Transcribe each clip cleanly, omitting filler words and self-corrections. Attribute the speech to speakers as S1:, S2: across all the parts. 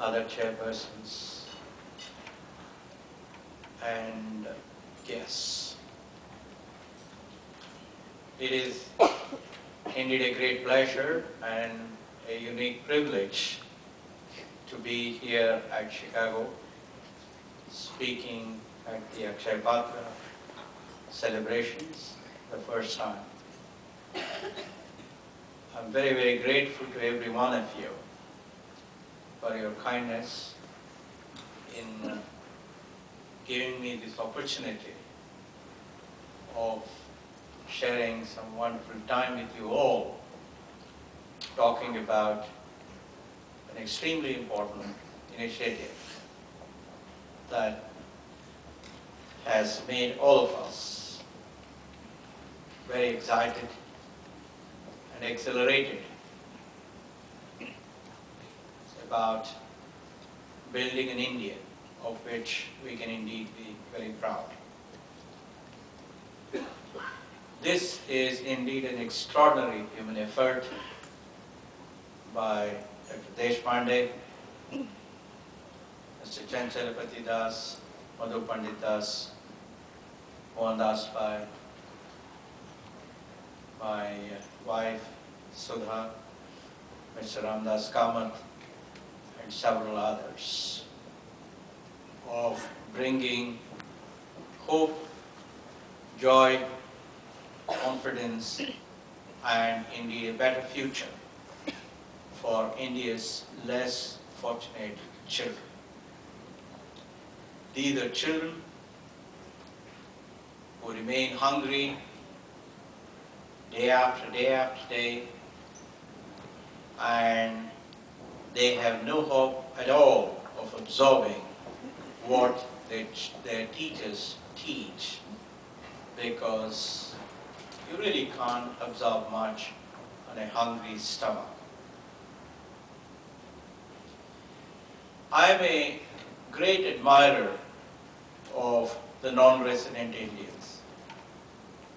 S1: other chairpersons, and guests. It is indeed a great pleasure and a unique privilege to be here at Chicago, speaking at the Akshayapatra celebrations the first time. I'm very, very grateful to every one of you for your kindness in giving me this opportunity of sharing some wonderful time with you all, talking about an extremely important initiative that has made all of us very excited and exhilarated about building an India of which we can indeed be very proud. This is indeed an extraordinary human effort by Dr. Deshpande, Mr. Chanchalapati Das, Madhu Pandit Das, Mohan Das Pai, my wife Sudha, Mr. Ramdas Kamath, and several others, of bringing hope, joy, confidence, and indeed a better future for India's less fortunate children. These are children who remain hungry day after day after day, and they have no hope at all of absorbing what their teachers teach, because you really can't absorb much on a hungry stomach. I am a great admirer of the non-resident Indians,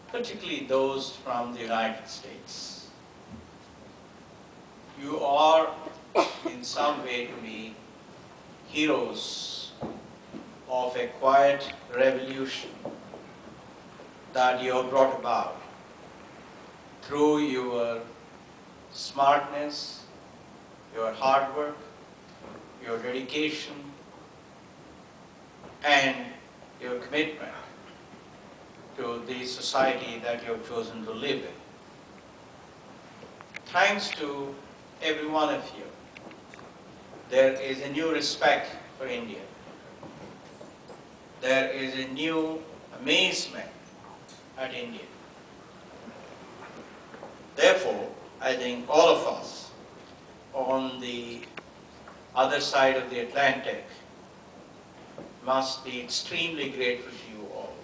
S1: particularly those from the United States. You are in some way to me heroes of a quiet revolution that you have brought about through your smartness, your hard work, your dedication, and your commitment to the society that you have chosen to live in. Thanks to every one of you, there is a new respect for India. There is a new amazement at India. Therefore, I think all of us on the other side of the Atlantic must be extremely grateful to you all.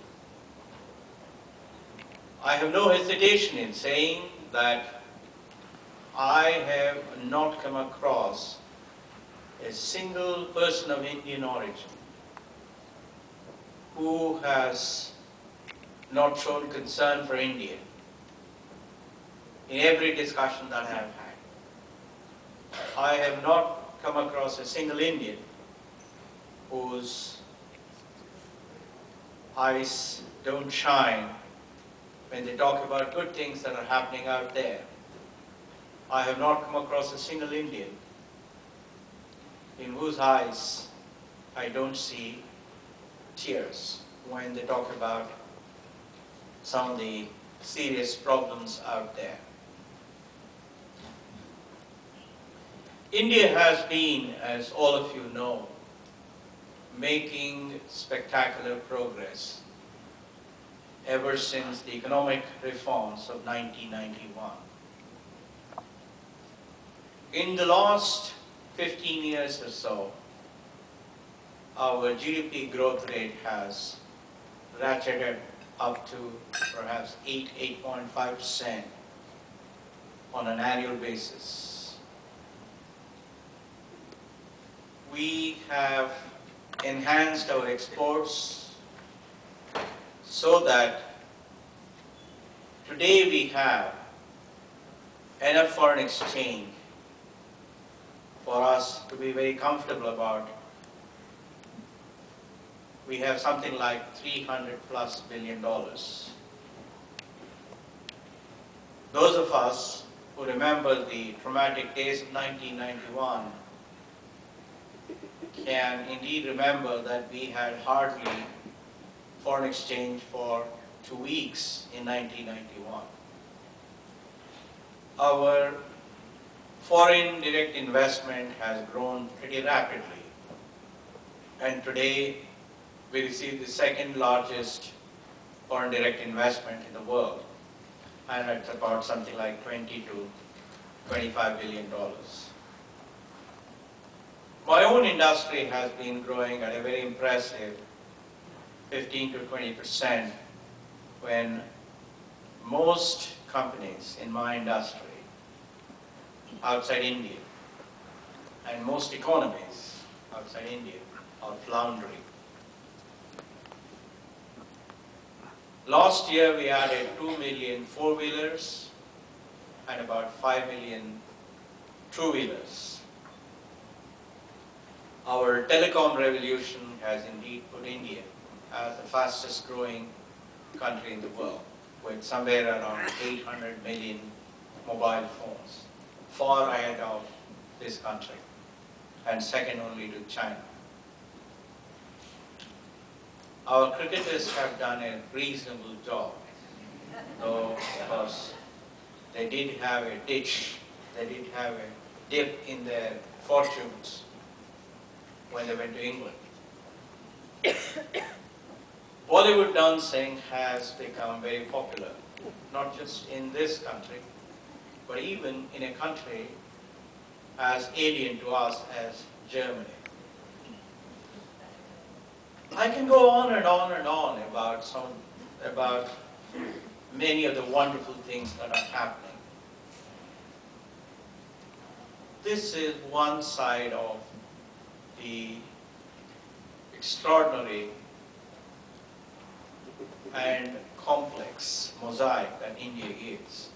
S1: I have no hesitation in saying that I have not come across a single person of Indian origin who has not shown concern for India in every discussion that I have had. I have not come across a single Indian whose eyes don't shine when they talk about good things that are happening out there. I have not come across a single Indian in whose eyes I don't see tears when they talk about some of the serious problems out there. India has been, as all of you know, making spectacular progress ever since the economic reforms of 1991. In the last 15 years or so, our GDP growth rate has ratcheted up to perhaps 8.5% on an annual basis. We have enhanced our exports so that today we have enough foreign exchange for us to be very comfortable about. We have something like $300+ billion. Those of us who remember the traumatic days of 1991 can indeed remember that we had hardly foreign exchange for 2 weeks in 1991. Our foreign direct investment has grown pretty rapidly, and today we receive the second largest foreign direct investment in the world, and it's about something like $20 to $25 billion. My own industry has been growing at a very impressive 15 to 20%, when most companies in my industry outside India and most economies outside India are floundering. Last year we added 2 million four-wheelers and about 5 million two-wheelers. Our telecom revolution has indeed put India as the fastest growing country in the world, with somewhere around 800 million mobile phones, far ahead of this country and second only to China. Our cricketers have done a reasonable job, though of course they did have a dip in their fortunes when they went to England. Bollywood dancing has become very popular, not just in this country, but even in a country as alien to us as Germany. I can go on and on and on about many of the wonderful things that are happening. This is one side of the extraordinary and complex mosaic that India is.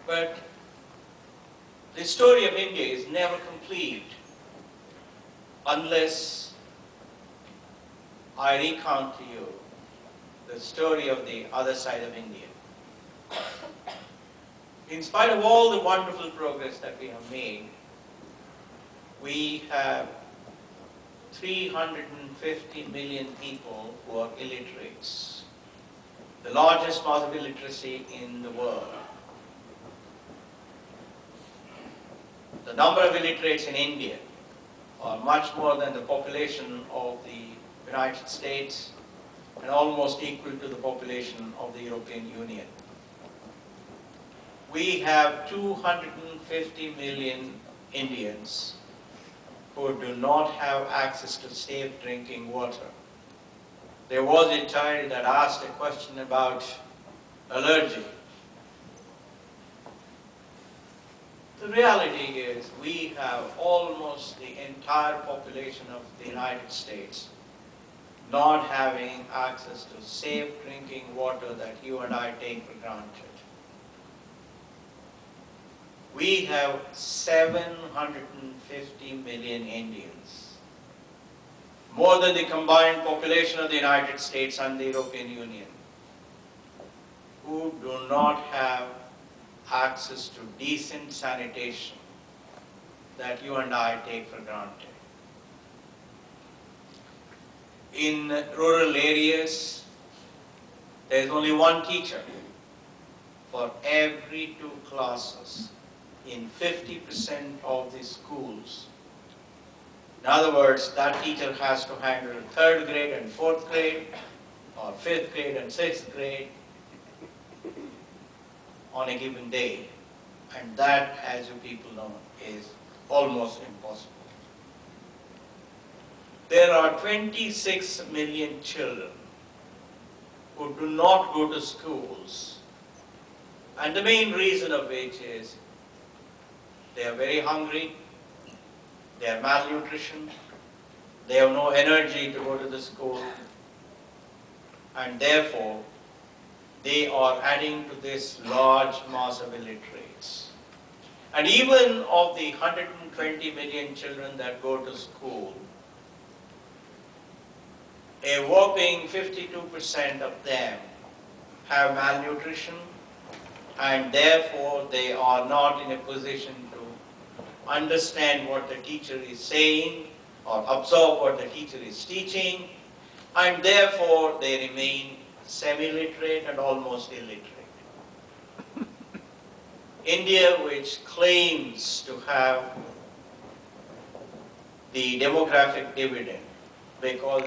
S1: But the story of India is never complete unless I recount to you the story of the other side of India. In spite of all the wonderful progress that we have made, we have 350 million people who are illiterates, the largest mass of illiteracy in the world. The number of illiterates in India are much more than the population of the United States and almost equal to the population of the European Union. We have 250 million Indians who do not have access to safe drinking water. There was a child that asked a question about allergy. The reality is we have almost the entire population of the United States not having access to safe drinking water that you and I take for granted. We have 750 million Indians, more than the combined population of the United States and the European Union, who do not have access to decent sanitation that you and I take for granted. In rural areas, there is only one teacher for every 2 classes in 50% of the schools. In other words, that teacher has to handle 3rd grade and 4th grade, or 5th grade and 6th grade on a given day. And that, as you people know, is almost impossible. There are 26 million children who do not go to schools, and the main reason of which is they are very hungry, they are malnutrition, they have no energy to go to the school, and therefore they are adding to this large mass of illiterates. And even of the 120 120 million children that go to school, a whopping 52% of them have malnutrition, and therefore they are not in a position to understand what the teacher is saying or absorb what the teacher is teaching, and therefore they remain semi-literate and almost illiterate. India, which claims to have the demographic dividend, because